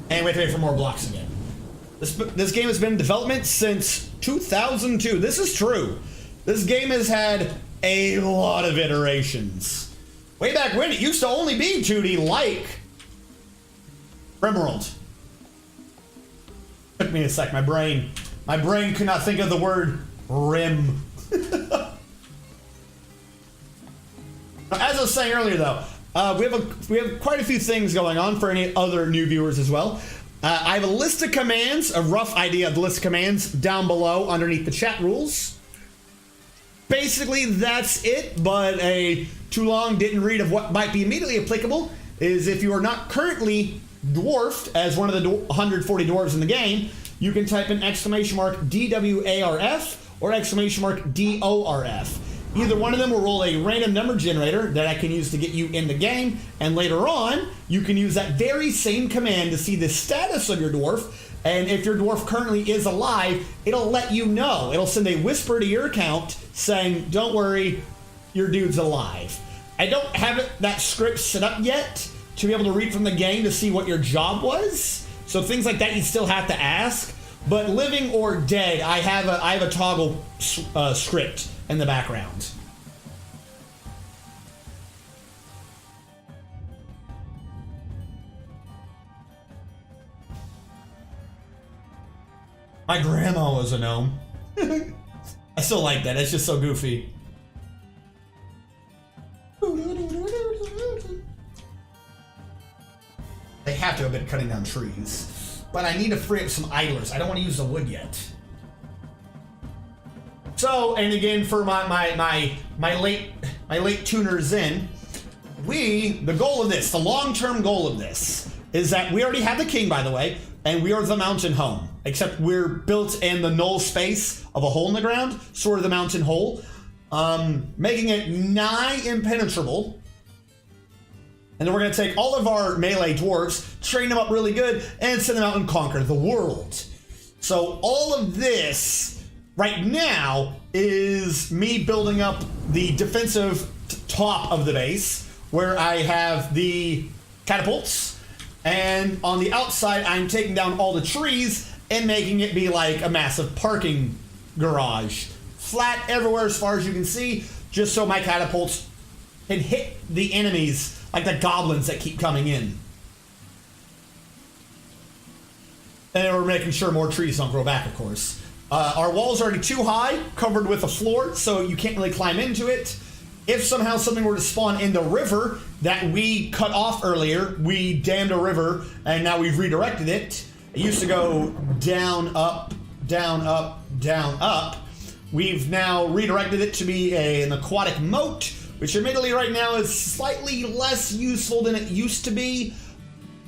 And we have to wait for more blocks again. This game has been in development since 2002. This is true. This game has had a lot of iterations. Way back when, it used to only be 2D, like Rimworld. Took me a sec. My brain could not think of the word rim. As I was saying earlier, though, we have quite a few things going on for any other new viewers as well. I have a list of commands, a rough idea of the list of commands down below underneath the chat rules. Basically, that's it, but a too long didn't read of what might be immediately applicable is if you are not currently dwarfed as one of the 140 dwarves in the game, you can type in $DWARF or $DORF. Either one of them will roll a random number generator that I can use to get you in the game, and later on, you can use that very same command to see the status of your dwarf, and if your dwarf currently is alive, it'll let you know. It'll send a whisper to your account saying, don't worry, your dude's alive. I don't have that script set up yet to be able to read from the game to see what your job was, so things like that you still have to ask, but living or dead, I have a toggle script in the background. My grandma was a gnome. I still like that. It's just so goofy. They have to have been cutting down trees. But I need to free up some idlers. I don't want to use the wood yet. So, and again, for my late tuners in, the goal of this, the long-term goal of this, is that we already have the king, by the way, and we are the mountain home. Except we're built in the null space of a hole in the ground, sort of the mountain hole, making it nigh impenetrable. And then we're gonna take all of our melee dwarves, train them up really good, and send them out and conquer the world. So all of this right now is me building up the defensive top of the base, where I have the catapults, and on the outside I'm taking down all the trees and making it be like a massive parking garage. Flat everywhere as far as you can see, just so my catapults can hit the enemies like the goblins that keep coming in. And we're making sure more trees don't grow back, of course. Our wall's already too high, covered with a floor, so you can't really climb into it. If somehow something were to spawn in the river that we cut off earlier, we dammed a river, and now we've redirected it. It used to go down, up, down, up, down, up. We've now redirected it to be an aquatic moat, which admittedly right now is slightly less useful than it used to be,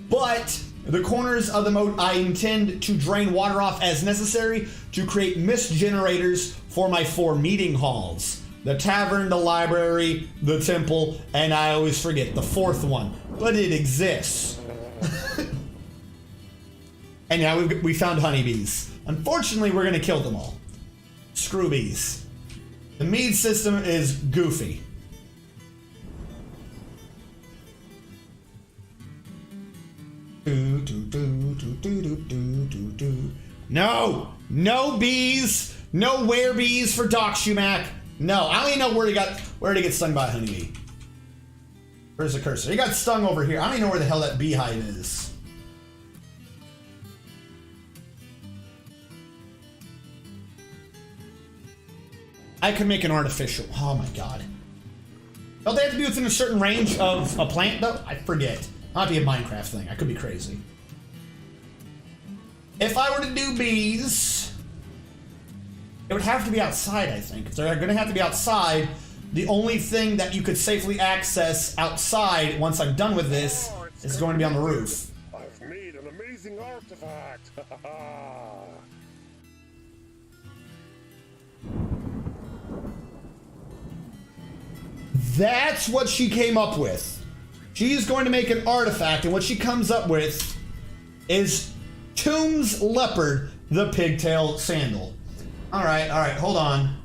but the corners of the moat I intend to drain water off as necessary to create mist generators for my 4 meeting halls. The tavern, the library, the temple, and I always forget the 4th one, but it exists. And now we found honeybees. Unfortunately, we're gonna kill them all. Screw bees. The mead system is goofy. No! No bees! No werebees for Doc Shumac! No, I don't even know where to get stung by a honeybee. Where's the cursor? He got stung over here. I don't even know where the hell that beehive is. I could make an artificial. Oh my god. Don't they have to be within a certain range of a plant though? I forget. Might be a Minecraft thing. I could be crazy. If I were to do bees, it would have to be outside, I think. If they're going to have to be outside, the only thing that you could safely access outside once I'm done with this is going to be on the roof. I've made an amazing artifact. That's what she came up with. She's going to make an artifact, and what she comes up with is Tomb's Leopard, the pigtail sandal. All right, hold on.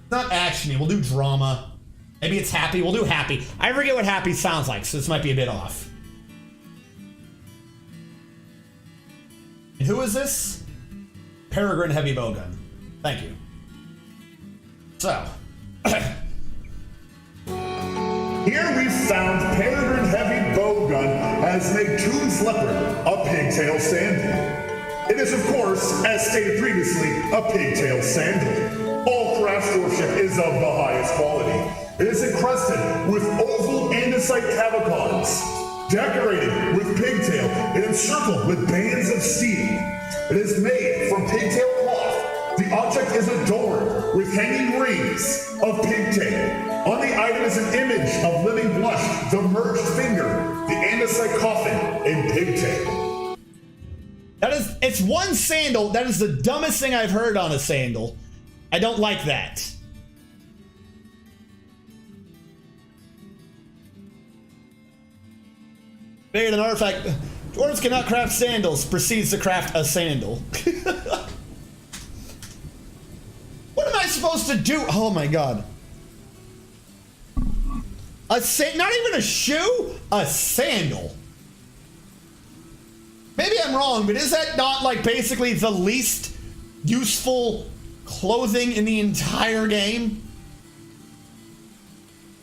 Not actiony, we'll do drama. Maybe it's happy. We'll do happy. I forget what happy sounds like, so this might be a bit off. And who is this? Peregrine Heavy Bowgun. Thank you. So. Here we've found Peregrine Heavy Bowgun has made Toon's Leopard a pigtail sandal. It is, of course, as stated previously, a pigtail sandal. All craftsmanship is of the highest quality. It is encrusted with oval andesite clavicons, decorated with pigtail and encircled with bands of steel. It is made from pigtail cloth. The object is adorned with hanging rings of pigtail. On the item is an image of living blush, the merged finger, the andesite coffin, and pigtail. It's one sandal. That is the dumbest thing I've heard on a sandal. I don't like that. Bigger than artifact. Dwarves cannot craft sandals. Proceeds to craft a sandal. What am I supposed to do? Oh my god. Not even a shoe? A sandal. Maybe I'm wrong, but is that not like basically the least useful clothing in the entire game?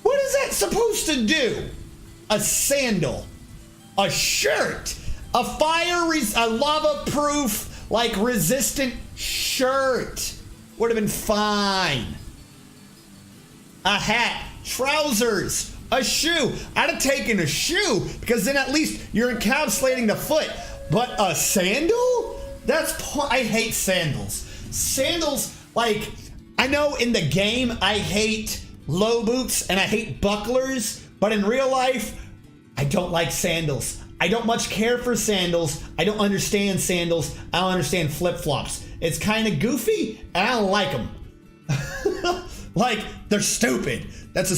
What is that supposed to do? A sandal. A shirt. A a lava-proof, like resistant shirt. Would have been fine. A hat. Trousers. A shoe. I'd have taken a shoe because then at least you're encapsulating the foot. But a sandal? I hate sandals. Sandals, like, I know in the game I hate low boots and I hate bucklers, but in real life, I don't like sandals. I don't much care for sandals. I don't understand sandals. I don't understand flip-flops. It's kind of goofy and I don't like them. Like, they're stupid. That's a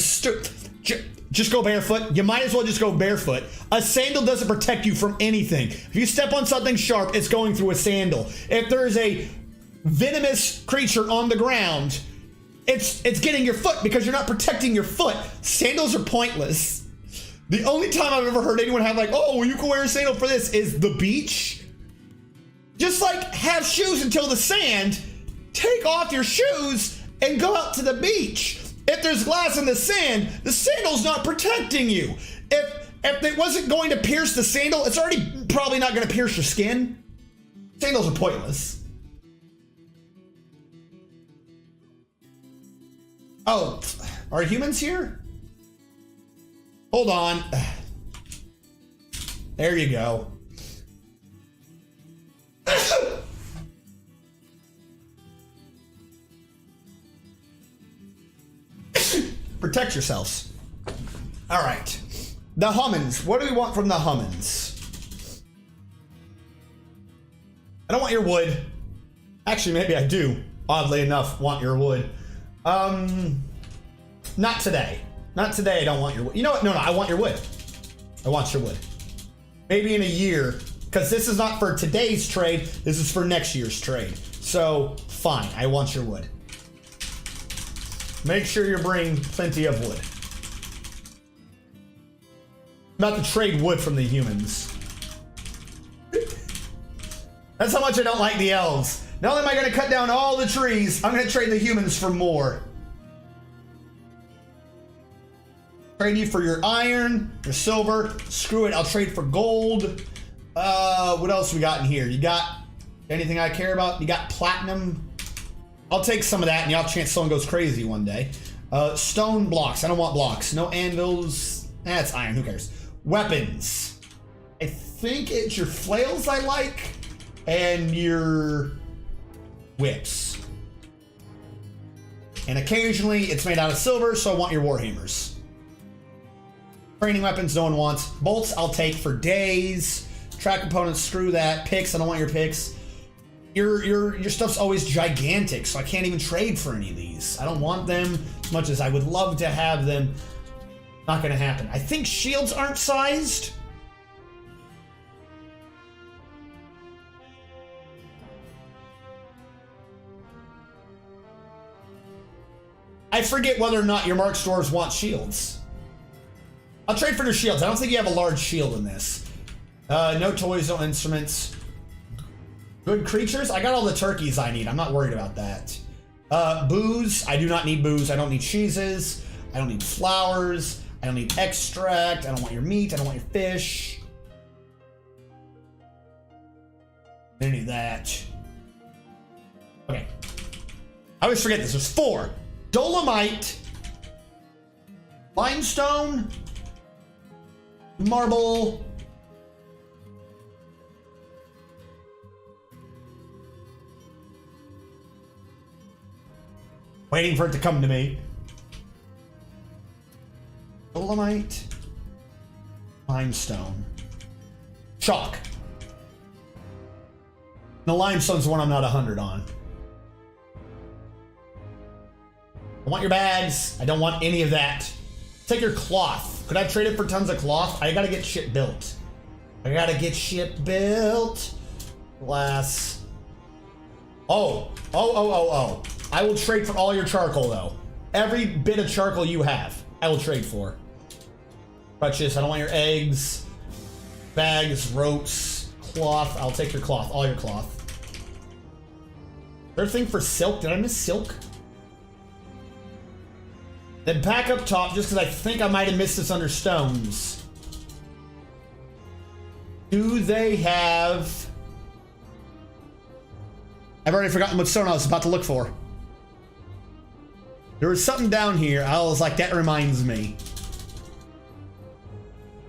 just go barefoot. You might as well just go barefoot. A sandal doesn't protect you from anything. If you step on something sharp, it's going through a sandal. If there's a venomous creature on the ground, it's getting your foot because you're not protecting your foot. Sandals are pointless. The only time I've ever heard anyone have like, oh, well, you can wear a sandal for this is the beach. Just like have shoes until the sand, take off your shoes and go out to the beach. If there's glass in the sandal's not protecting you. If it wasn't going to pierce the sandal, it's already probably not going to pierce your skin. Sandals are pointless. Oh, are humans here? Hold on. There you go. Protect yourselves. All right. The Hummins. What do we want from the Hummins? I don't want your wood. Actually, maybe I do, oddly enough, want your wood. Not today. Not today, I don't want your wood. You know what? No, I want your wood. I want your wood. Maybe in a year, because this is not for today's trade. This is for next year's trade. So, fine. I want your wood. Make sure you bring plenty of wood. I'm about to trade wood from the humans. That's how much I don't like the elves. Not only am I going to cut down all the trees, I'm going to trade the humans for more. Trade you for your iron, your silver. Screw it, I'll trade for gold. What else we got in here? You got anything I care about? You got platinum. I'll take some of that and y'all chance someone goes crazy one day. Stone blocks. I don't want blocks. No anvils. That's iron. Who cares? Weapons. I think it's your flails I like and your whips. And occasionally it's made out of silver, so I want your warhammers. Training weapons no one wants. Bolts I'll take for days. Track components, screw that. Picks, I don't want your picks. Your stuff's always gigantic, so I can't even trade for any of these. I don't want them as much as I would love to have them. Not gonna happen. I think shields aren't sized. I I forget whether or not your mark stores want shields. I'll trade for your shields. I don't think you have a large shield in this. No toys, no instruments. Good creatures? I got all the turkeys I need. I'm not worried about that. Booze. I do not need booze. I don't need cheeses. I don't need flowers. I don't need extract. I don't want your meat. I don't want your fish. I don't need that. Okay. I always forget this. There's 4. Dolomite. Limestone. Marble. Waiting for it to come to me. Dolomite. Limestone. Chalk. The limestone's the one I'm not 100 on. I want your bags. I don't want any of that. Take your cloth. Could I trade it for tons of cloth? I gotta get shit built. I gotta get shit built. Glass. Oh. I will trade for all your charcoal, though. Every bit of charcoal you have, I will trade for. Crutches. I don't want your eggs. Bags, ropes, cloth. I'll take your cloth. All your cloth. Third thing for silk. Did I miss silk? Then back up top, just because I think I might have missed this under stones. Do they have... I've already forgotten what stone I was about to look for. There was something down here. I was like, that reminds me.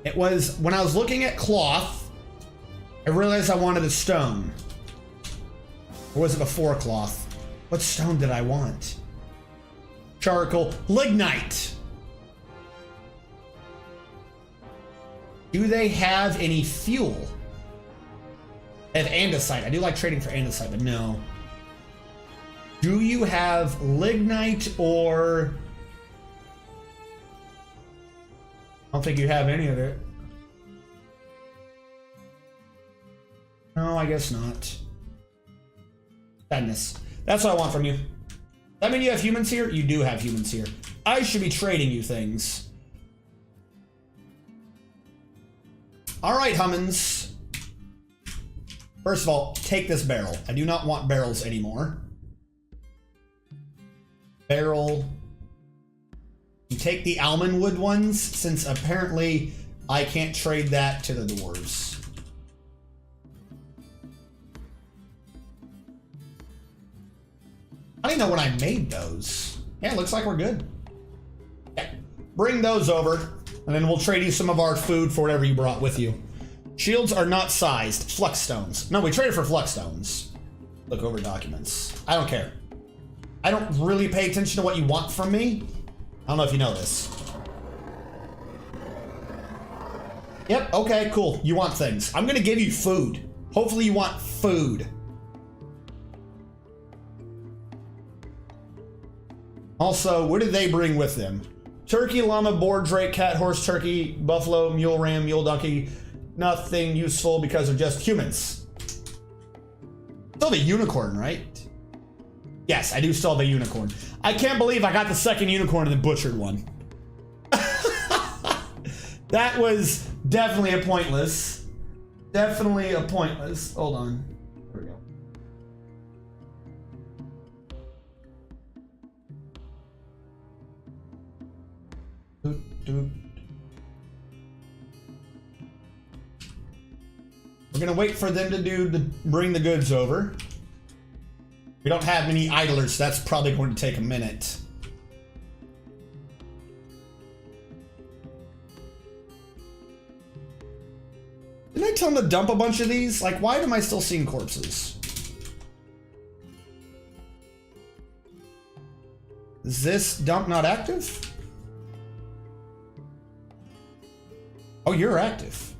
It was when I was looking at cloth, I realized I wanted a stone. Or was it before cloth? What stone did I want? Charcoal. Lignite. Do they have any fuel? They have andesite. I do like trading for andesite, but no. Do you have lignite or... I don't think you have any of it. No, I guess not. Sadness. That's what I want from you. That mean you have humans here? You do have humans here. I should be trading you things. Alright, Hummins. First of all, take this barrel. I do not want barrels anymore. Barrel. You take the almond wood ones, since apparently I can't trade that to the dwarves. I don't even know when I made those. Yeah, looks like we're good. Okay. Bring those over, and then we'll trade you some of our food for whatever you brought with you. Shields are not sized. Flux stones. No, we traded for flux stones. Look over documents. I don't care. I don't really pay attention to what you want from me. I don't know if you know this. Yep, okay, cool. You want things. I'm gonna give you food. Hopefully you want food. Also, what did they bring with them? Turkey, llama, boar, drake, cat, horse, turkey, buffalo, mule, ram, mule, donkey. Nothing useful because they're just humans. Still have a unicorn, right? Yes, I do still have a unicorn. I can't believe I got the second unicorn and then butchered one. That was definitely a pointless. Definitely a pointless. Hold on. There we go. We're gonna wait for them to bring the goods over. We don't have many idlers, so that's probably going to take a minute. Didn't I tell them to dump a bunch of these? Like, why am I still seeing corpses? Is this dump not active? Oh, you're active.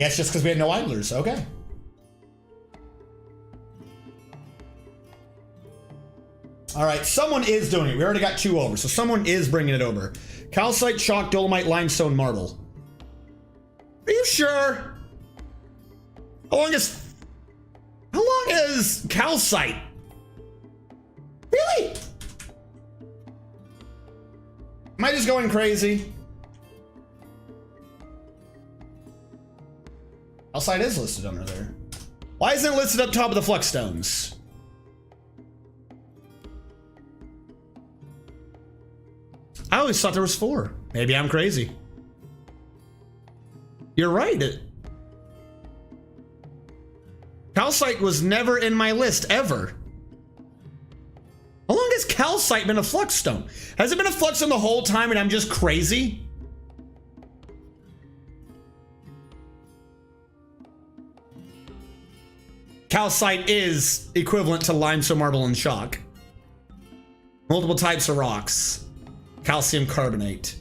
Yeah, it's just because we had no idlers. Okay. All right, someone is doing it. We already got 2 over, so someone is bringing it over. Calcite, chalk, dolomite, limestone, marble. Are you sure? How long is calcite? Really? Am I just going crazy? Outside is listed under there. Why isn't it listed up top of the flux stones? I always thought there was 4. Maybe I'm crazy. You're right. Calcite was never in my list, ever. How long has calcite been a flux stone? Has it been a flux stone the whole time and I'm just crazy? Calcite is equivalent to limestone, marble, and chalk. Multiple types of rocks. Calcium carbonate.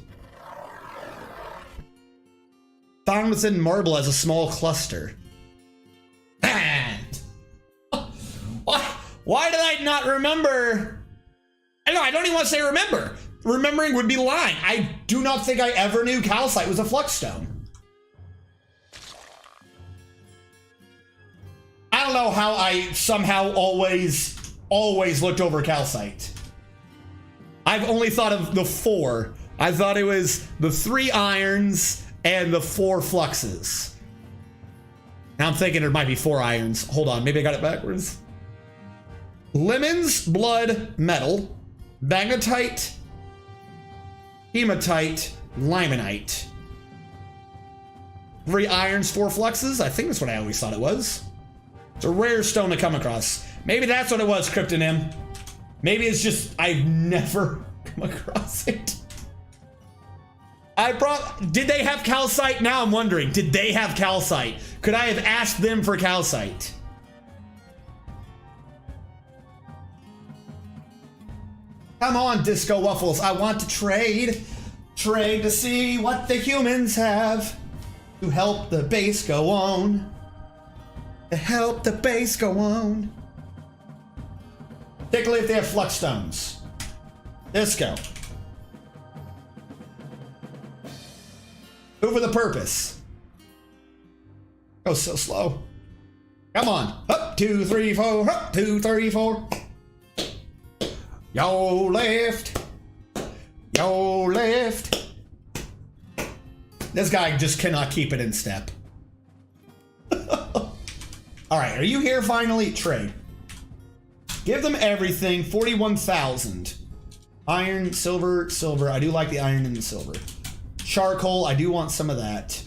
Found within marble as a small cluster. Why did I not remember? I don't even want to say remember. Remembering would be lying. I do not think I ever knew calcite was a flux stone. I don't know how I somehow always looked over calcite. I've only thought of the 4. I thought it was the 3 irons and the 4 fluxes. Now I'm thinking there might be 4 irons. Hold on, maybe I got it backwards. Lemons, blood, metal, magnetite, hematite, limonite. 3 irons, 4 fluxes? I think that's what I always thought it was. It's a rare stone to come across. Maybe that's what it was, Kryptonym. Maybe it's just I've never come across it. Did they have calcite? Now I'm wondering, did they have calcite? Could I have asked them for calcite? Come on, Disco Waffles. I want to trade. Trade to see what the humans have to help the base go on. To help the base go on. Particularly if they have flux stones. Disco. Move with a purpose. Go so slow. Come on. Up, 2, 3, 4. Up, 2, 3, 4. Yo left. Yo left. This guy just cannot keep it in step. All right, are you here finally? Trade. Give them everything. 41,000. Iron, silver, silver. I do like the iron and the silver. Charcoal. I do want some of that.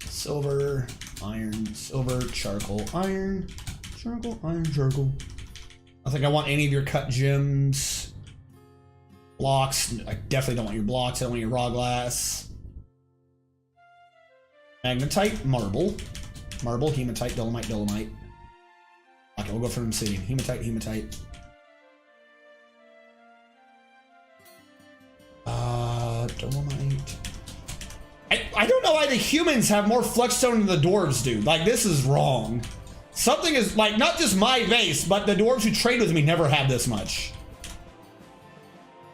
Silver, iron, silver, charcoal, iron, charcoal, iron, charcoal. I think I want any of your cut gems. Blocks. I definitely don't want your blocks. I don't want your raw glass. Magnetite, marble. Marble, hematite, dolomite, dolomite. Okay, we'll go for obsidian. Hematite, hematite. Dolomite. I don't know why the humans have more flexstone than the dwarves do. Like, this is wrong. Something is, like, not just my base, but the dwarves who trade with me never had this much.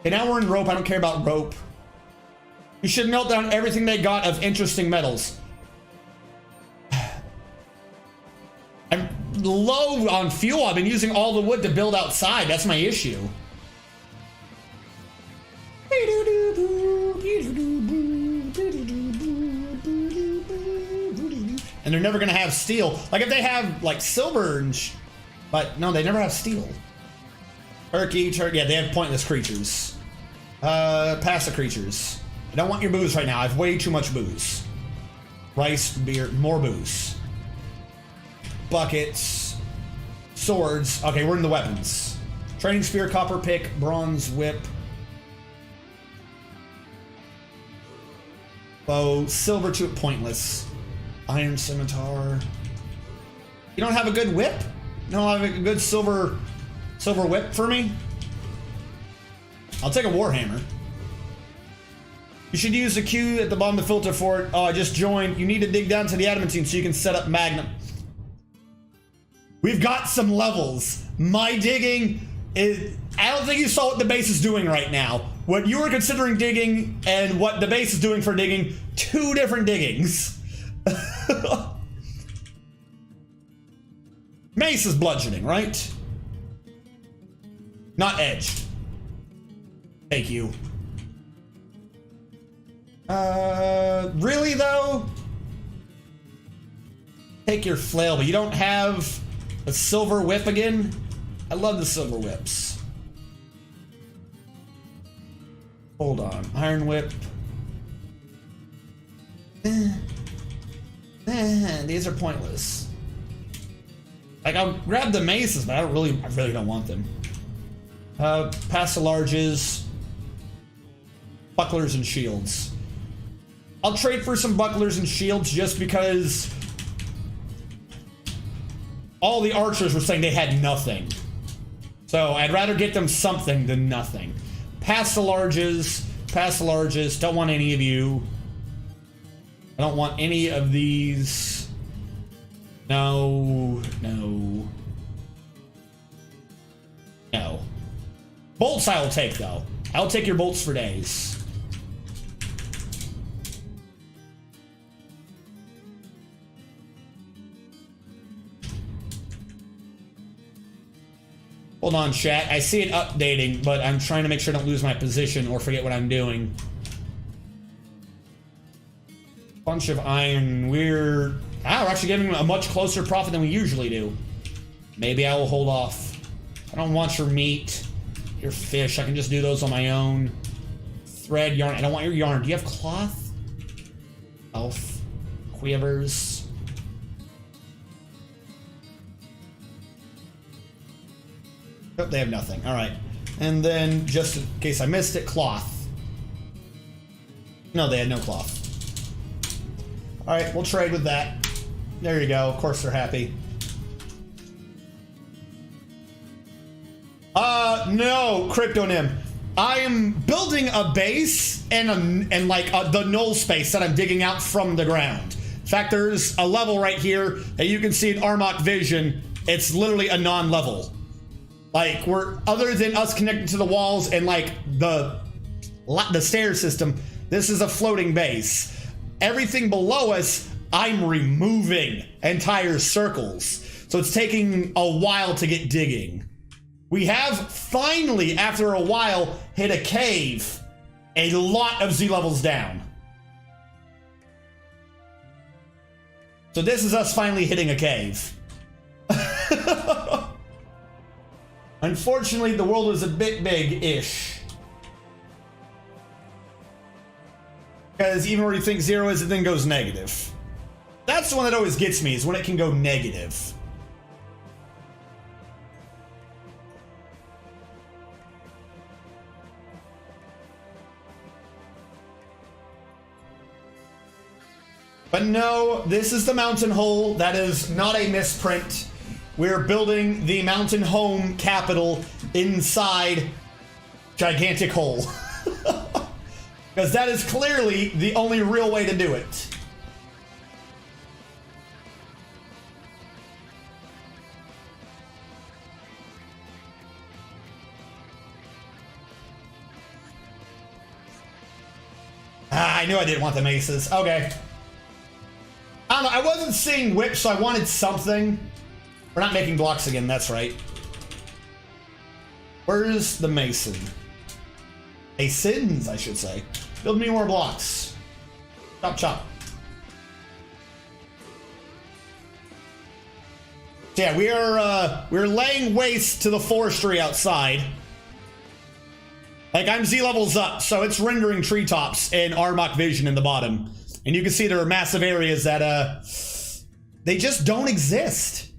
Okay, now we're in rope. I don't care about rope. You should melt down everything they got of interesting metals. I'm low on fuel. I've been using all the wood to build outside. That's my issue. And they're never gonna have steel. Like if they have like silver and but no, they never have steel. Turkey, yeah, they have pointless creatures. Pass the creatures. I don't want your booze right now. I have way too much booze. Rice, beer, more booze. Buckets, swords. Okay, we're in the weapons. Training spear, copper pick, bronze whip. Bow, silver to it, pointless. Iron scimitar. You don't have a good whip? You don't have a good silver whip for me? I'll take a warhammer. You should use the Q at the bottom of the filter for it. Oh, I just joined. You need to dig down to the adamantine so you can set up Magnum. We've got some levels. My digging is... I don't think you saw what the base is doing right now. What you were considering digging and what the base is doing for digging, 2 different diggings. Mace is bludgeoning, right? Not edge. Thank you. Really though? Take your flail, but you don't have a silver whip again? I love the silver whips. Hold on, iron whip. These are pointless. Like, I'll grab the maces, but I really don't want them. Pass the larges. Bucklers and shields. I'll trade for some bucklers and shields just because all the archers were saying they had nothing. So I'd rather get them something than nothing. Pass the larges. Pass the larges. Don't want any of you. I don't want any of these. No. No. No. Bolts I will take, though. I'll take your bolts for days. Hold on, chat. I see it updating, but I'm trying to make sure I don't lose my position or forget what I'm doing. Bunch of iron. We're actually getting a much closer profit than we usually do. Maybe I will hold off. I don't want your meat, your fish. I can just do those on my own. Thread, yarn. I don't want your yarn. Do you have cloth? Elf. Quivers. Nope, they have nothing. All right. And then, just in case I missed it, cloth. No, they had no cloth. All right, we'll trade with that. There you go. Of course they're happy. No, Cryptonym. I am building a base and the null space that I'm digging out from the ground. In fact, there's a level right here that you can see in Armok Vision. It's literally a non-level. Like, other than us connected to the walls and like the stair system, this is a floating base. Everything below us, I'm removing entire circles. So it's taking a while to get digging. We have finally, after a while, hit a cave a lot of Z levels down. So this is us finally hitting a cave. Unfortunately, the world is a bit big-ish. Because even where you think 0 is, it then goes negative. That's the one that always gets me, is when it can go negative. But no, this is the mountain hole. That is not a misprint. We're building the mountain home capital inside gigantic hole. Because that is clearly the only real way to do it. I knew I didn't want the maces. Okay. I don't know. I wasn't seeing whips, so I wanted something. We're not making blocks again. That's right. Where's the mason? Masons, I should say. Build me more blocks. Chop, chop. So yeah, we're laying waste to the forestry outside. Like, I'm Z levels up, so it's rendering treetops in Armok Vision in the bottom. And you can see there are massive areas that, they just don't exist.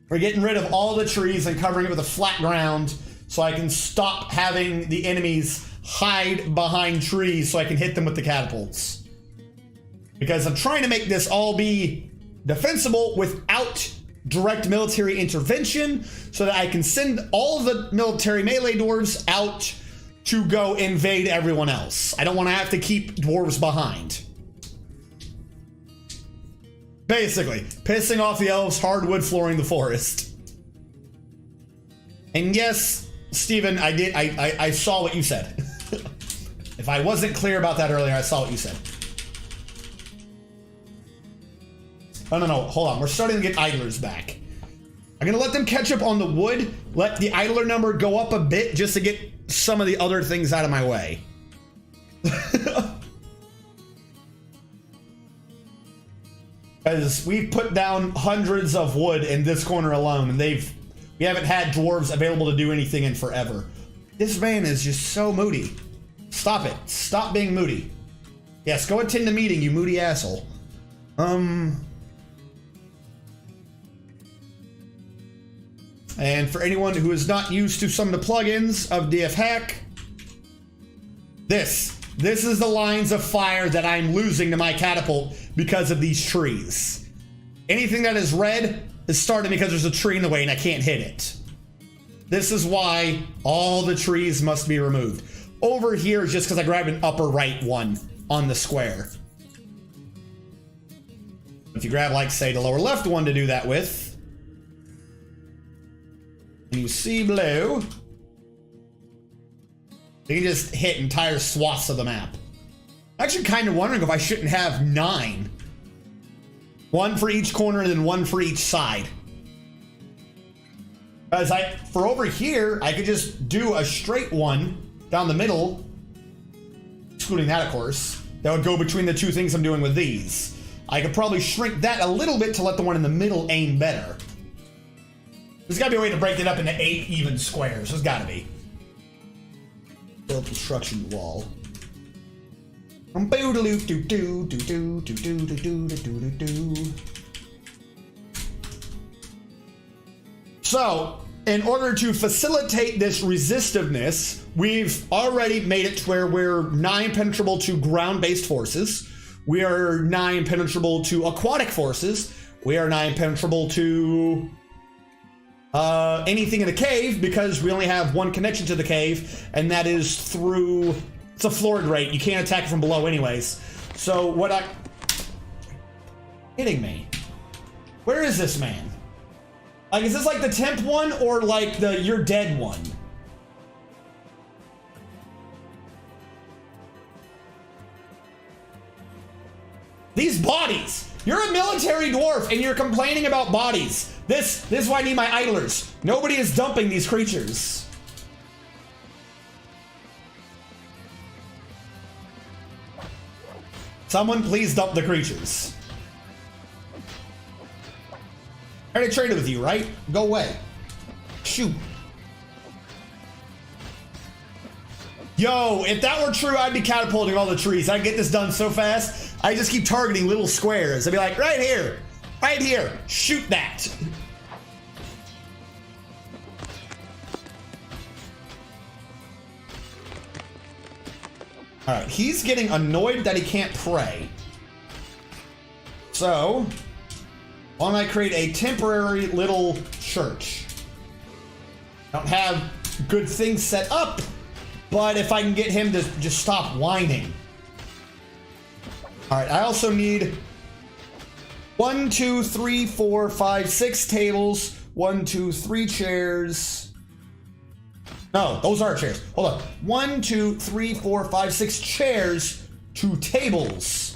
We're getting rid of all the trees and covering it with a flat ground so I can stop having the enemies hide behind trees so I can hit them with the catapults. Because I'm trying to make this all be defensible without direct military intervention so that I can send all of the military melee dwarves out to go invade everyone else. I don't want to have to keep dwarves behind. Basically, pissing off the elves, hardwood flooring the forest. And yes, Steven, I saw what you said. If I wasn't clear about that earlier, I saw what you said. Oh, no, hold on. We're starting to get idlers back. I'm gonna let them catch up on the wood, let the idler number go up a bit just to get some of the other things out of my way. Because we've put down hundreds of wood in this corner alone, and we haven't had dwarves available to do anything in forever. This man is just so moody. Stop it. Stop being moody. Yes, go attend the meeting, you moody asshole. And for anyone who is not used to some of the plugins of DF Hack, this is the lines of fire that I'm losing to my catapult because of these trees. Anything that is red is starting because there's a tree in the way and I can't hit it. This is why all the trees must be removed. Over here is just because I grabbed an upper right one on the square. If you grab, like, say, the lower left one to do that with, and you see blue, you can just hit entire swaths of the map. I'm actually kind of wondering if I shouldn't have 9. 1 for each corner and then 1 for each side. Because for over here, I could just do a straight one down the middle, excluding that, of course. That would go between the two things I'm doing with these. I could probably shrink that a little bit to let the one in the middle aim better. There's got to be a way to break it up into 8 even squares. There's got to be. Build construction wall. So, in order to facilitate this resistiveness, we've already made it to where we're nigh impenetrable to ground-based forces. We are nigh impenetrable to aquatic forces. We are nigh impenetrable to anything in a cave, because we only have one connection to the cave, and that is through, it's a floored rate. You can't attack from below anyways. So what hitting me? Where is this man? Like, is this like the temp one or like the you're dead one? These bodies. You're a military dwarf and you're complaining about bodies. This is why I need my idlers. Nobody is dumping these creatures. Someone please dump the creatures. I already traded with you, right? Go away. Shoot. Yo, if that were true, I'd be catapulting all the trees. I'd get this done so fast. I just keep targeting little squares. I'd be like, right here, shoot that. All right, he's getting annoyed that he can't pray. So, why don't I create a temporary little church? I don't have good things set up, but if I can get him to just stop whining. All right, I also need 1, 2, 3, 4, 5, 6 tables, 1, 2, 3 chairs. No, those are chairs. Hold on. 1, 2, 3, 4, 5, 6 chairs, 2 tables.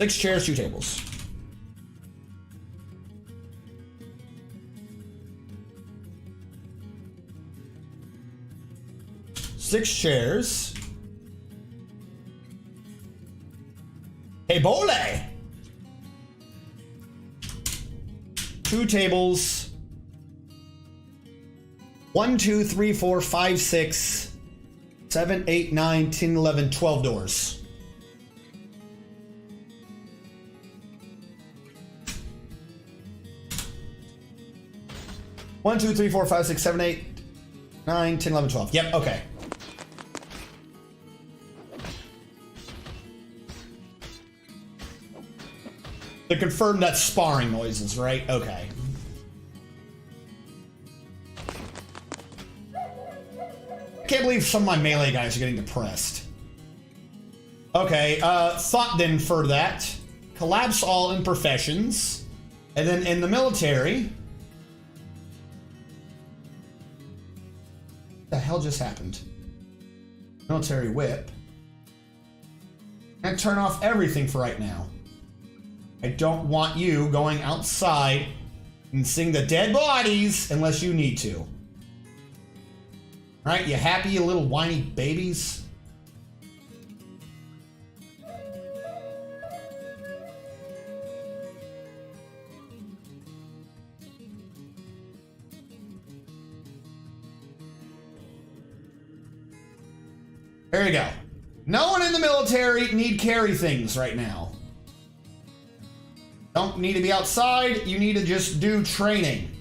6 chairs, 2 tables. Six chairs. Hey, bole! 2 tables. 1, 2, 3, 4, 5, 6, 7, 8, 9, 10, 11, 12 doors. One, 2, 3, 4, 5, 6, 7, 8, 9, 10, 11, 12. Yep, okay. To confirm that's sparring noises, right? Okay. I can't believe some of my melee guys are getting depressed. Okay, thought then for that. Collapse all imperfections. And then in the military... What the hell just happened? Military whip. And turn off everything for right now. I don't want you going outside and seeing the dead bodies unless you need to. All right, you happy, you little whiny babies? There you go. No one in the military need carry things right now. Don't need to be outside. You need to just do training.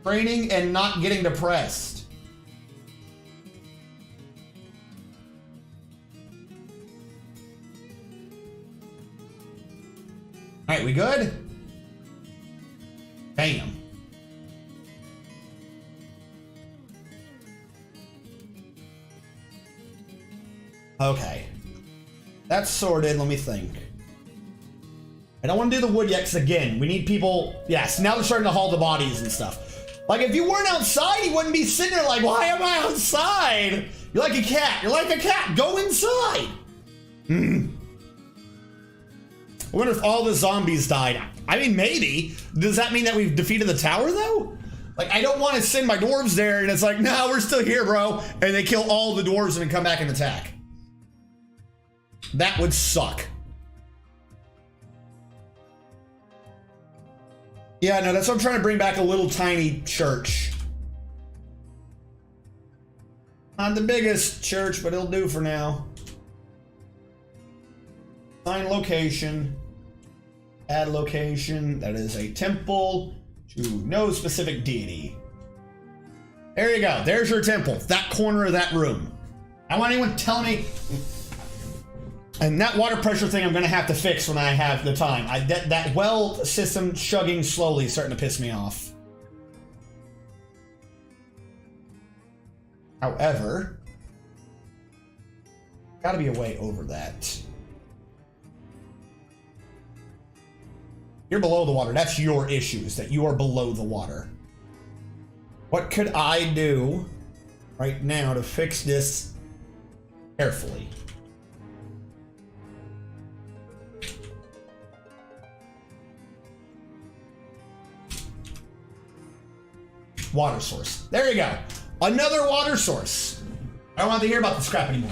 Training and not getting depressed. All right, we good? Bam. Okay. That's sorted. Let me think. I don't want to do the wood yet, because again, we need people. Yes, now they're starting to haul the bodies and stuff. Like, if you weren't outside, you wouldn't be sitting there like, why am I outside? You're like a cat. You're like a cat. Go inside. I wonder if all the zombies died. I mean, maybe. Does that mean that we've defeated the tower, though? Like, I don't want to send my dwarves there, and it's like, no, we're still here, bro. And they kill all the dwarves and then come back and attack. That would suck. Yeah, no, that's what I'm trying to bring back, a little tiny church. Not the biggest church, but it'll do for now. Assign location. Add location. That is a temple to no specific deity. There you go. There's your temple. That corner of that room. I don't want anyone telling me. And that water pressure thing I'm going to have to fix when I have the time. That well system chugging slowly is starting to piss me off. However, got to be a way over that. You're below the water. That's your issues, that you are below the water. What could I do right now to fix this carefully? Water source. There you go. Another water source. I don't want to hear about this crap anymore.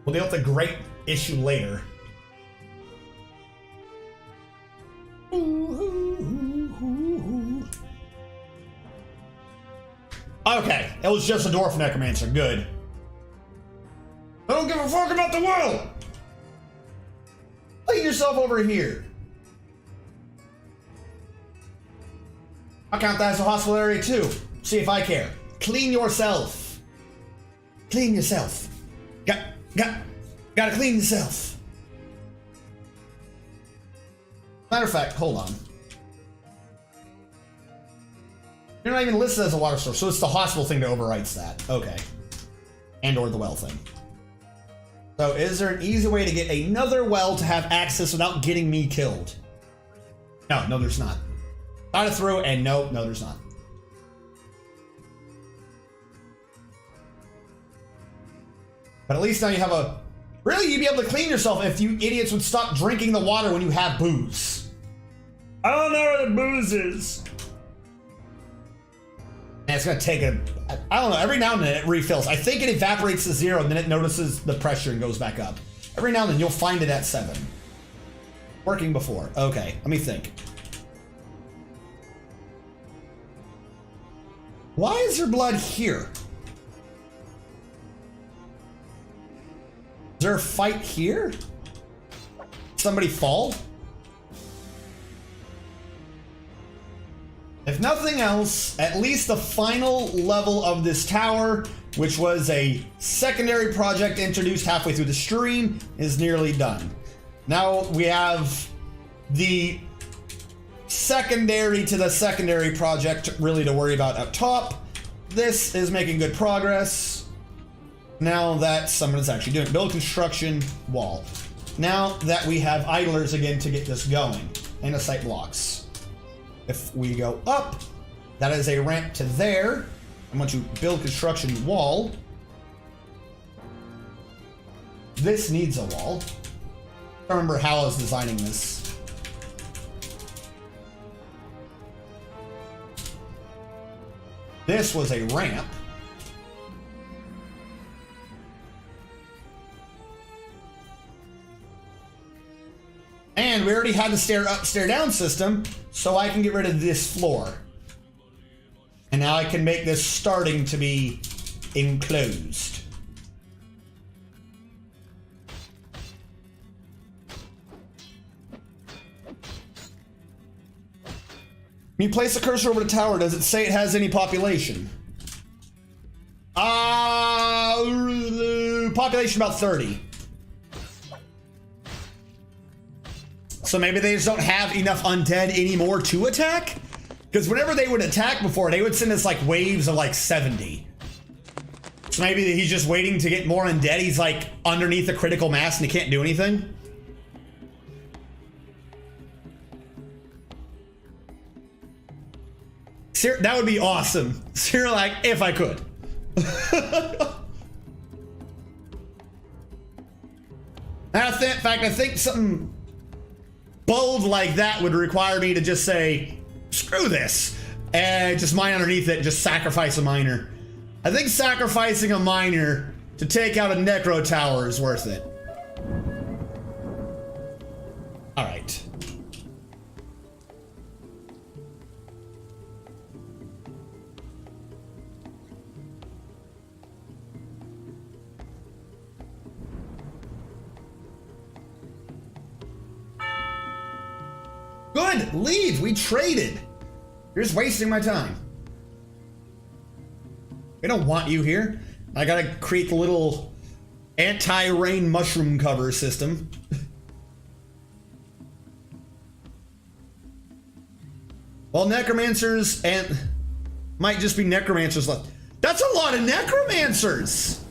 We'll deal with the great issue later. Okay, it was just a dwarf necromancer. Good. I don't give a fuck about the world. Clean yourself over here. I'll count that as a hospital area too. See if I care. Clean yourself. Clean yourself. Gotta clean yourself. Matter of fact, hold on. You're not even listed as a water source, so it's the hospital thing that overwrites that. Okay. And or the well thing. So is there an easy way to get another well to have access without getting me killed? No, there's not. Thought it through, and no, there's not. But at least now you have a... Really, you'd be able to clean yourself if you idiots would stop drinking the water when you have booze. I don't know where the booze is. And it's going to take a... I don't know, every now and then it refills. I think it evaporates to 0, and then it notices the pressure and goes back up. Every now and then you'll find it at 7. Working before. Okay, let me think. Why is there blood here? Is there a fight here? Somebody fall? If nothing else, at least the final level of this tower, which was a secondary project introduced halfway through the stream, is nearly done. Now we have the secondary to the secondary project really to worry about up top. This is making good progress. Now that someone is actually doing it. Build construction wall. Now that we have idlers again to get this going. And the site blocks. If we go up, that is a ramp to there. I want to build construction wall. This needs a wall. I don't remember how I was designing this. This was a ramp. And we already had the stair up, stair down system, so I can get rid of this floor. And now I can make this starting to be enclosed. When you place a cursor over the tower, does it say it has any population? Population about 30. So maybe they just don't have enough undead anymore to attack? Because whenever they would attack before, they would send us like waves of like 70. So maybe he's just waiting to get more undead. He's like underneath the critical mass and he can't do anything. That would be awesome. You're like, if I could. In fact, I think something bold like that would require me to just say, screw this, and just mine underneath it and just sacrifice a miner. I think sacrificing a miner to take out a necro tower is worth it. All right. Good, leave. We traded. You're just wasting my time. We don't want you here. I gotta create the little anti-rain mushroom cover system. Well, necromancers and might just be necromancers left. That's a lot of necromancers.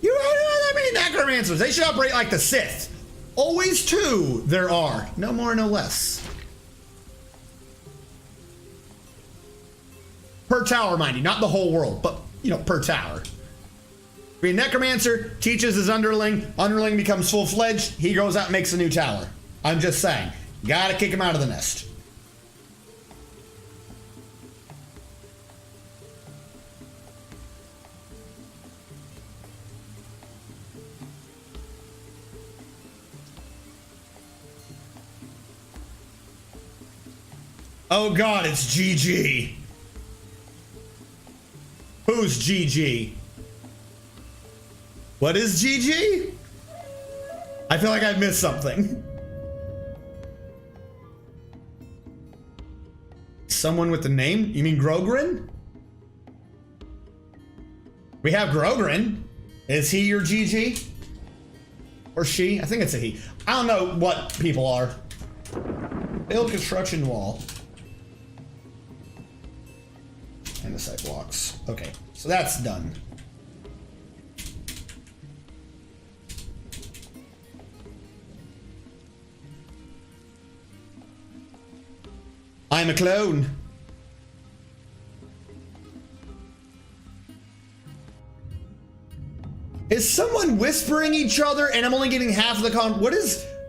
You don't know that many necromancers. They should operate like the Sith. Always two there are. No more, no less. Per tower, mind you. Not the whole world, but, you know, per tower. Be a necromancer, teaches his underling. Underling becomes full-fledged. He goes out and makes a new tower. I'm just saying. Gotta kick him out of the nest. Oh god, it's GG. Who's GG? What is GG? I feel like I missed something. Someone with the name? You mean Grogrin? We have Grogrin. Is he your GG? Or she? I think it's a he. I don't know what people are. Build construction wall. And the site blocks. Okay, so that's done. I'm a clone. Is someone whispering each other and I'm only getting half of the what are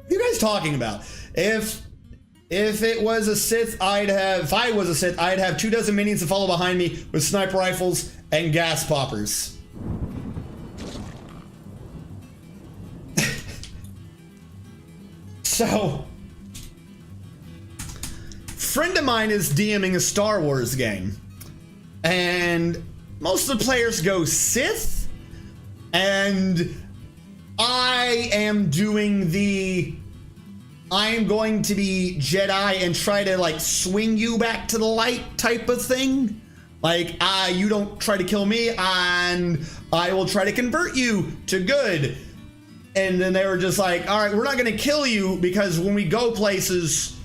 you guys talking about? If it was a Sith, if I was a Sith, I'd have 24 minions to follow behind me with sniper rifles and gas poppers. So, friend of mine is DMing a Star Wars game, and most of the players go Sith, and I am doing I'm going to be Jedi and try to like swing you back to the light type of thing. Like, you don't try to kill me and I will try to convert you to good. And then they were just like, all right, we're not going to kill you because when we go places,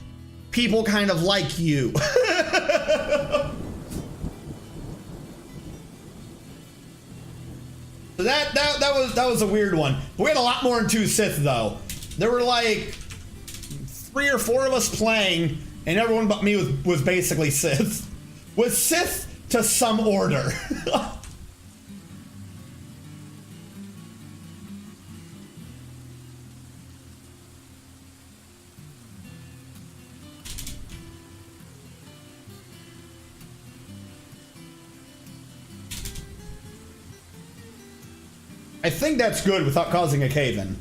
people kind of like you. So that was a weird one. We had a lot more in 2 Sith though. There were like 3 or 4 of us playing, and everyone but me was basically Sith. Was Sith to some order. I think that's good without causing a cave-in.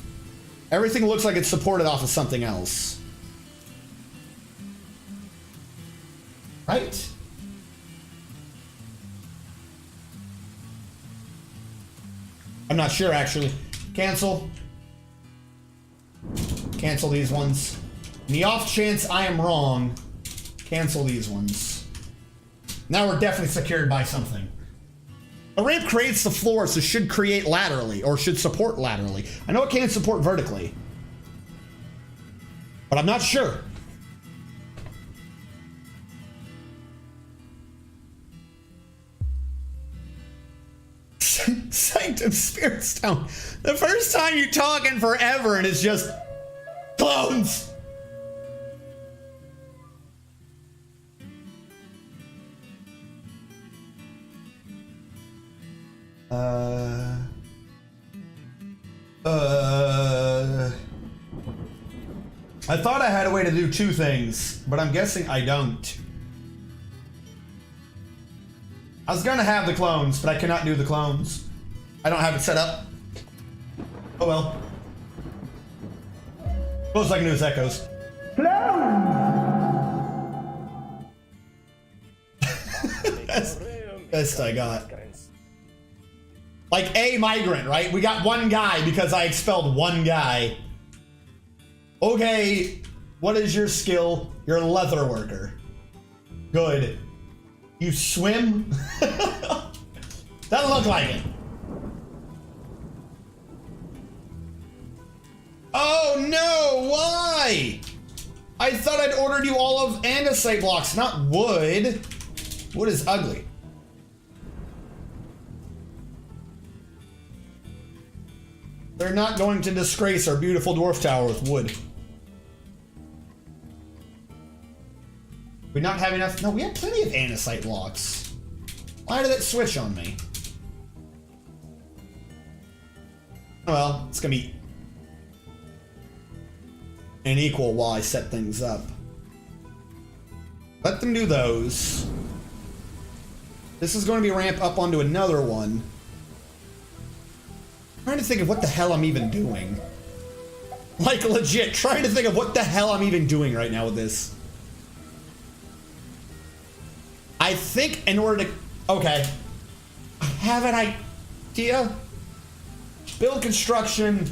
Everything looks like it's supported off of something else. Right? I'm not sure, actually. Cancel. Cancel these ones. In the off chance I am wrong, cancel these ones. Now we're definitely secured by something. A ramp creates the floor, so should create laterally, or should support laterally. I know it can't support vertically, but I'm not sure. Sanctum Spirit Stone. The first time you talk in forever and it's just clones. I thought I had a way to do two things, but I'm guessing I don't. I was gonna have the clones, but I cannot do the clones. I don't have it set up. Oh well. Closest I can do is echoes. Best I got. Like a migrant, right? We got one guy because I expelled one guy. Okay, what is your skill? You're a leather worker. Good. You swim? Doesn't look like it. Oh no, why? I thought I'd ordered you all of andesite blocks, not wood. Wood is ugly. They're not going to disgrace our beautiful dwarf tower with wood. We not have enough? No, we have plenty of andesite blocks. Why did it switch on me? Well, it's gonna be unequal while I set things up. Let them do those. This is going to be a ramp up onto another one. I'm trying to think of what the hell I'm even doing. Like legit, trying to think of what the hell I'm even doing right now with this. I think in order to... Okay. I have an idea. Build construction.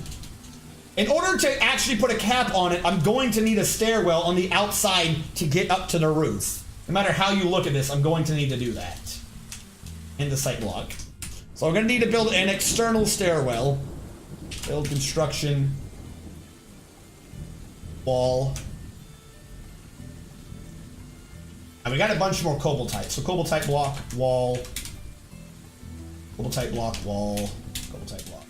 In order to actually put a cap on it, I'm going to need a stairwell on the outside to get up to the roof. No matter how you look at this, I'm going to need to do that. In the site block. So I'm going to need to build an external stairwell. Build construction. Wall. And we got a bunch more cobaltite. So cobaltite block, wall. Cobaltite block, wall. Cobaltite block.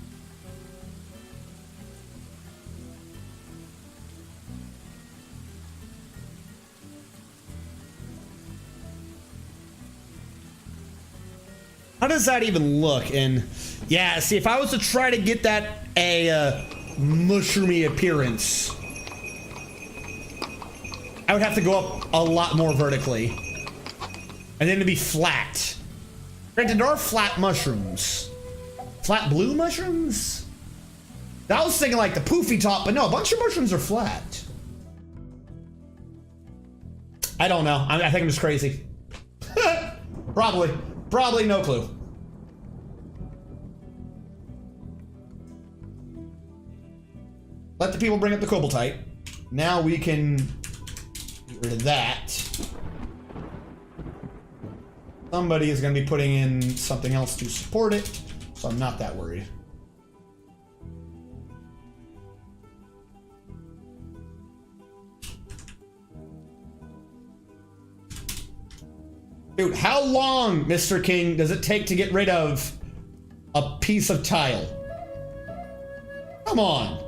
How does that even look? And yeah, see, if I was to try to get that a mushroomy appearance, I would have to go up a lot more vertically. And then it'd be flat. Granted, there are flat mushrooms. Flat blue mushrooms? I was thinking like the poofy top, but no, a bunch of mushrooms are flat. I don't know. I think I'm just crazy. Probably no clue. Let the people bring up the cobaltite. Now we can get rid of that. Somebody is going to be putting in something else to support it, so I'm not that worried. Dude, how long, Mr. King, does it take to get rid of a piece of tile? Come on.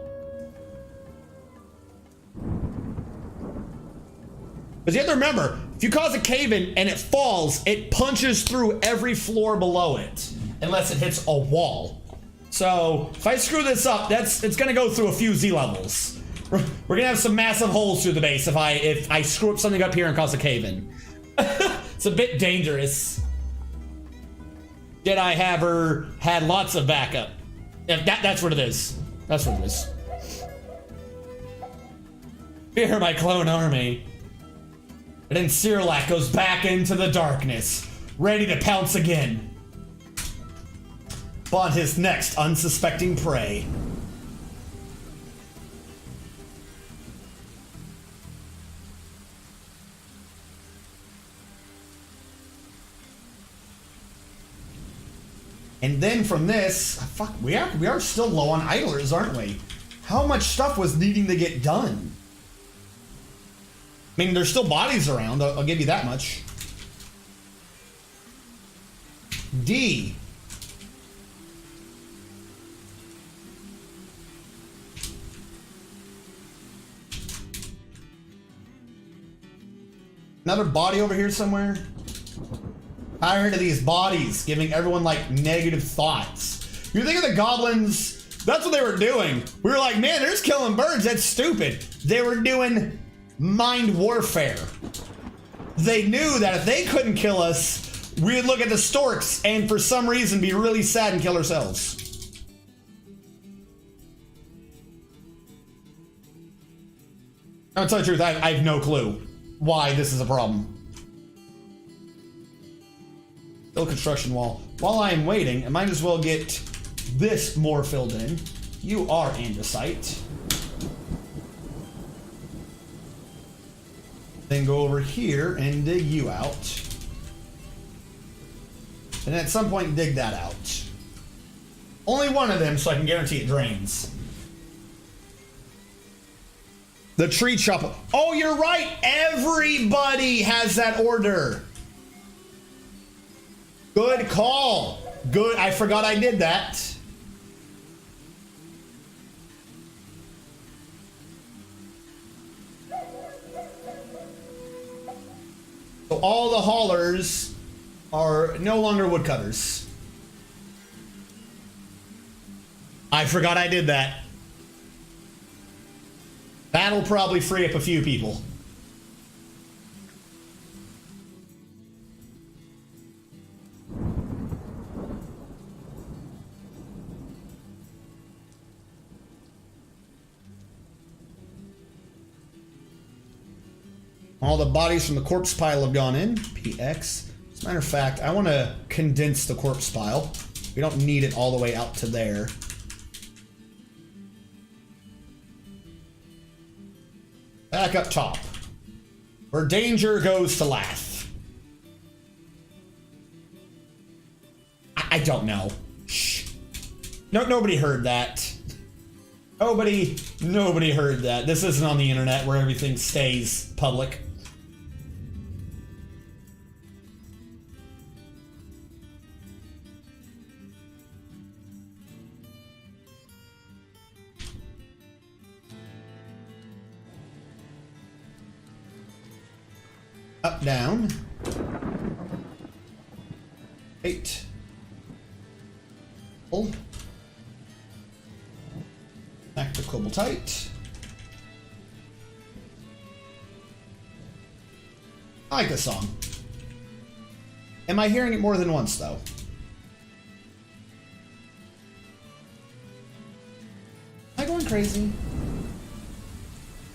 Because you have to remember, if you cause a cave-in and it falls, it punches through every floor below it, unless it hits a wall. So, if I screw this up, it's going to go through a few Z levels. We're going to have some massive holes through the base if I screw up something up here and cause a cave-in. It's a bit dangerous. Jedi Haver had lots of backup. That's what it is. That's what it is. Fear my clone army. And then Cyrlac goes back into the darkness, ready to pounce again. spawn his next unsuspecting prey. And then from this, fuck, we are still low on idlers, aren't we? How much stuff was needing to get done? I mean, there's still bodies around, I'll give you that much. D. Another body over here somewhere? Tired of these bodies giving everyone like negative thoughts. You think of the goblins, that's what they were doing. We were like, man, they're just killing birds, that's stupid. They were doing mind warfare. They knew that if they couldn't kill us, we would look at the storks and for some reason be really sad and kill ourselves. I'll tell you the truth, I have no clue why this is a problem. Build construction wall. While I am waiting, I might as well get this more filled in. You are andesite. Then go over here and dig you out. And at some point dig that out. Only one of them so I can guarantee it drains. The tree chopper. Oh, you're right. Everybody has that order. Good call. Good. I forgot I did that. So all the haulers are no longer woodcutters. I forgot I did that. That'll probably free up a few people. All the bodies from the corpse pile have gone in. PX. As a matter of fact, I want to condense the corpse pile. We don't need it all the way out to there. Back up top. Where danger goes to laugh. I don't know. Shh. No, nobody heard that. Nobody heard that. This isn't on the internet where everything stays public. Up, down. 8. Hold. Back to Cobaltite. I like this song. Am I hearing it more than once, though? Am I going crazy?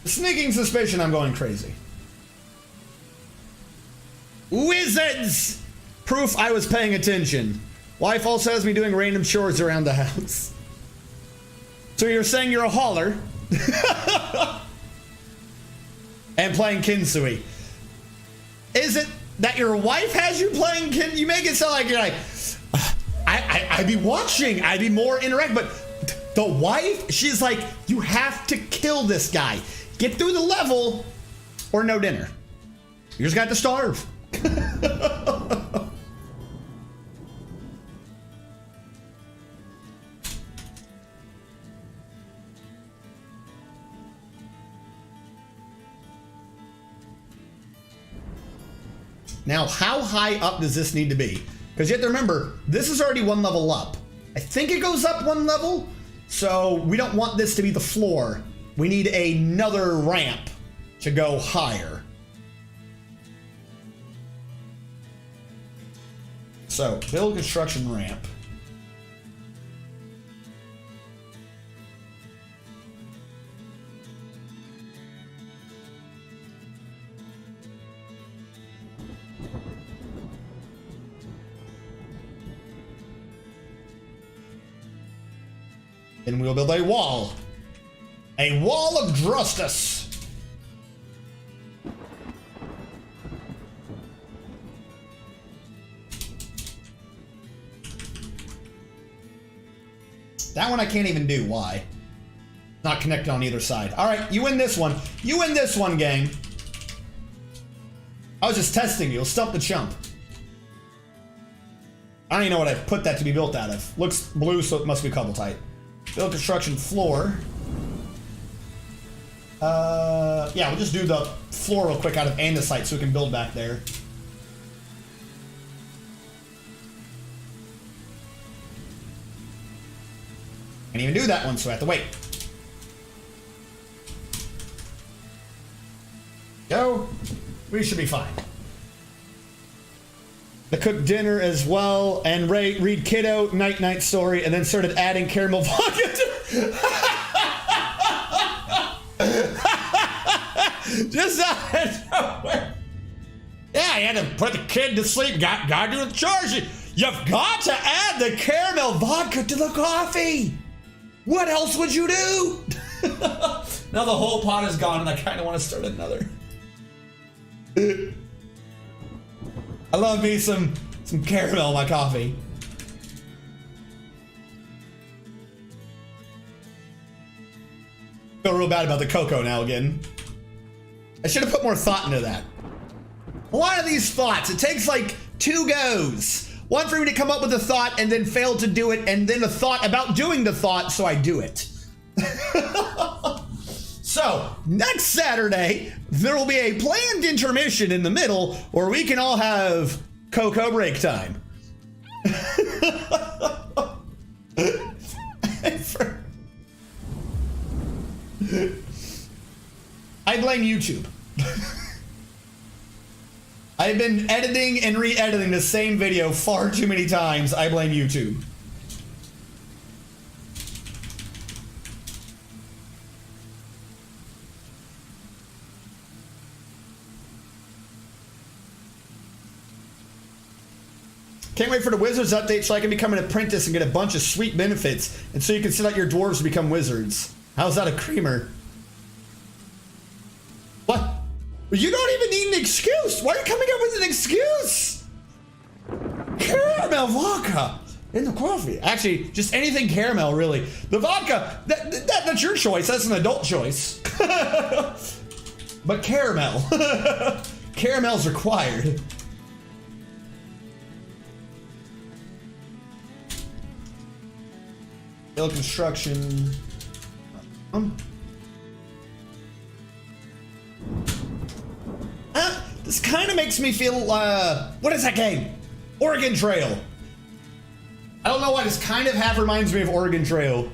The sneaking suspicion I'm going crazy. Wizards! Proof I was paying attention. Wife also has me doing random chores around the house. So you're saying you're a hauler and playing Kinsui. Is it that your wife has you playing You make it sound like you're like, I'd be watching, I'd be more interactive, but the wife, she's like, you have to kill this guy. Get through the level or no dinner. You just got to starve. Now, how high up does this need to be? Because you have to remember, this is already one level up. I think it goes up one level, so we don't want this to be the floor. We need another ramp to go higher. So, build construction ramp. Then we'll build a wall. A wall of justice. That one I can't even do. Why? Not connected on either side. All right, you win this one. You win this one, gang. I was just testing you. You'll stump the chump. I don't even know what I put that to be built out of. Looks blue, so it must be cobble type. Build construction floor. Yeah, we'll just do the floor real quick out of andesite so we can build back there. Can't even do that one, so I have to wait. Go. We should be fine. I cooked dinner as well, and read Kiddo night story, and then started adding caramel vodka to just out of nowhere. Yeah, I had to put the kid to sleep. Gotta do the chores. You've got to add the caramel vodka to the coffee. What else would you do? Now the whole pot is gone, and I kind of want to start another. I love me some caramel in my coffee. Feel real bad about the cocoa now again. I should have put more thought into that. A lot of these thoughts, it takes like 2 goes. One for me to come up with a thought and then fail to do it, and then a thought about doing the thought, so I do it. So, next Saturday, there will be a planned intermission in the middle where we can all have cocoa break time. I blame YouTube. I've been editing and re-editing the same video far too many times. I blame YouTube. Can't wait for the Wizards update so I can become an apprentice and get a bunch of sweet benefits, and so you can send out your dwarves to become wizards. How's that a creamer? What? You don't even need an excuse. Why are you coming up with an excuse? Caramel vodka in the coffee. Actually, just anything caramel, really. The vodka, that's your choice. That's an adult choice. But caramel. Caramel's required. Build construction. This kind of makes me feel, what is that game? Oregon Trail. I don't know why, this kind of half reminds me of Oregon Trail.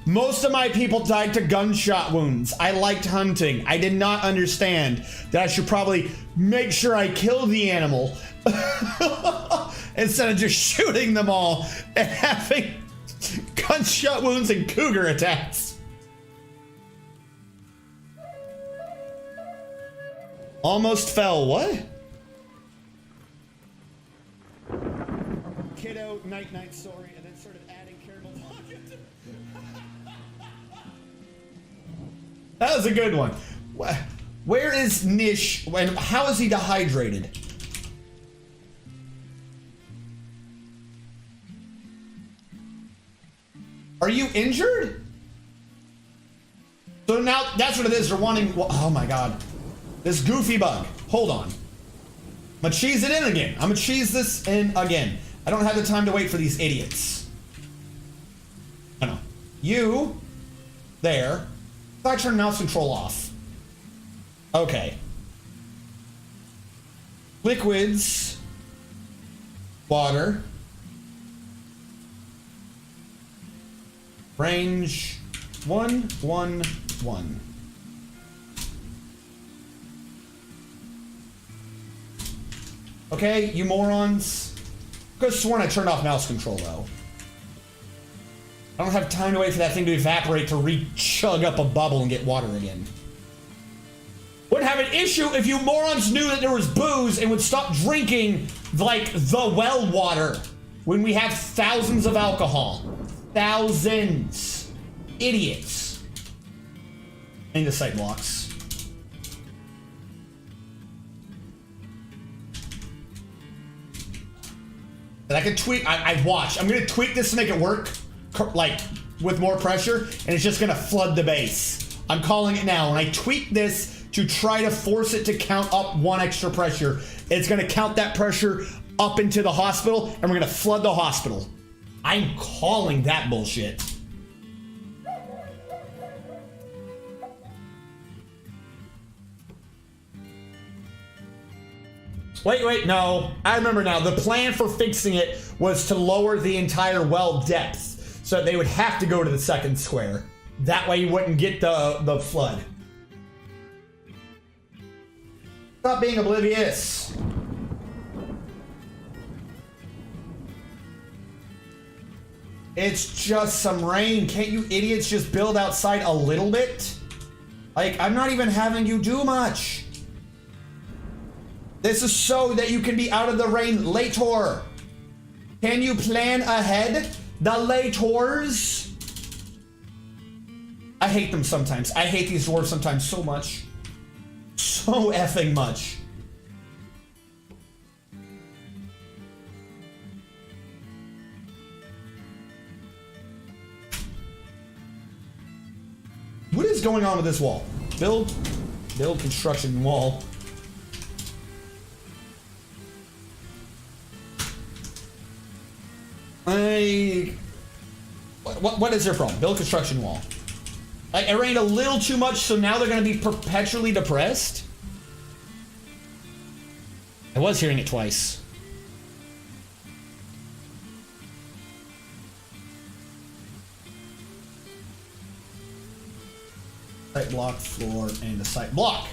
Most of my people died to gunshot wounds. I liked hunting. I did not understand that I should probably make sure I kill the animal instead of just shooting them all and having gunshot wounds and cougar attacks. Almost fell. What? Kiddo night story, and then started adding caramel vodka. That was a good one. Where is Nish, and how is he dehydrated? Are you injured? So now that's what it is. They're wanting. Oh my god, this goofy bug. Hold on. I'm gonna cheese it in again. I'm gonna cheese this in again. I don't have the time to wait for these idiots. I know. You there. I turn mouse control off. Okay. Liquids. Water. Range 1, 1, 1. Okay, you morons. I could have sworn I turned off mouse control though. I don't have time to wait for that thing to evaporate to re-chug up a bubble and get water again. Wouldn't have I'd issue if you morons knew that there was booze and would stop drinking, like, the well water when we have thousands of alcohol. Thousands. Idiots. Into site blocks. And I can tweak, I watch. I'm gonna tweak this to make it work, like, with more pressure, and it's just gonna flood the base. I'm calling it now. When I tweak this to try to force it to count up 1 extra pressure, it's gonna count that pressure up into the hospital, and we're gonna flood the hospital. I'm calling that bullshit. Wait, no. I remember now. The plan for fixing it was to lower the entire well depth, so they would have to go to the second square. That way you wouldn't get the flood. Stop being oblivious. It's just some rain. Can't you idiots just build outside a little bit? Like, I'm not even having you do much. This is so that you can be out of the rain later. Can you plan ahead? The lators. I hate them sometimes. I hate these dwarves sometimes so much. So effing much. What is going on with this wall? Build construction wall. What is their problem? Build construction wall. It rained a little too much, so now they're going to be perpetually depressed? I was hearing it twice. Site block, floor, and a site block.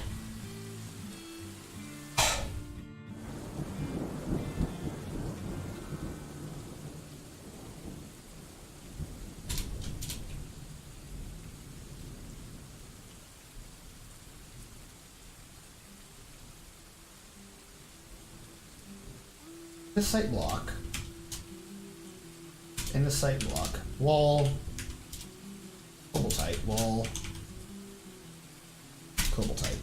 This site block and the site block wall, cobble tight wall, cobble tight.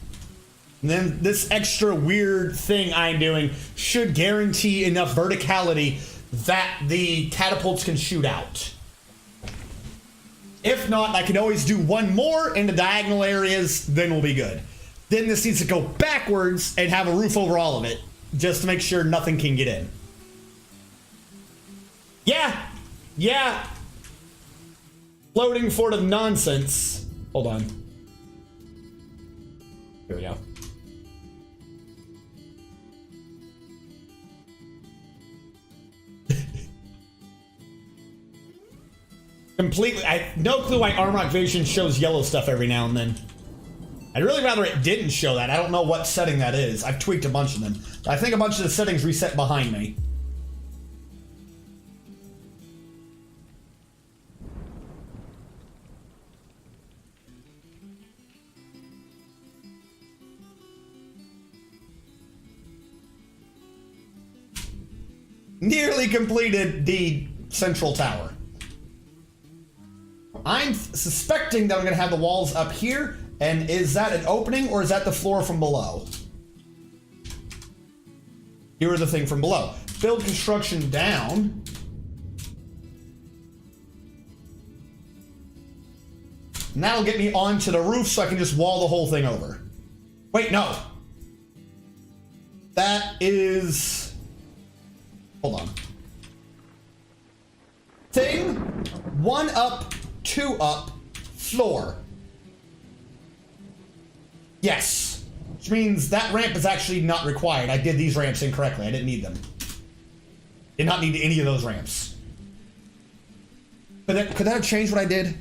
And then this extra weird thing I'm doing should guarantee enough verticality that the catapults can shoot out. If not, I can always do one more in the diagonal areas, then we'll be good. Then this needs to go backwards and have a roof over all of it, just to make sure nothing can get in. Yeah. Floating fort of nonsense. Hold on. Here we go. Completely, I have no clue why Armrock Vision shows yellow stuff every now and then. I'd really rather it didn't show that. I don't know what setting that is. I've tweaked a bunch of them. I think a bunch of the settings reset behind me. Nearly completed the central tower. I'm suspecting that I'm going to have the walls up here. And is that an opening or is that the floor from below? Here are the thing from below. Build construction down. And that'll get me onto the roof so I can just wall the whole thing over. Wait, no. That is... Hold on. Thing, 1 up, 2 up, floor. Yes. Which means that ramp is actually not required. I did these ramps incorrectly. I didn't need them. Did not need any of those ramps. Could that have changed what I did?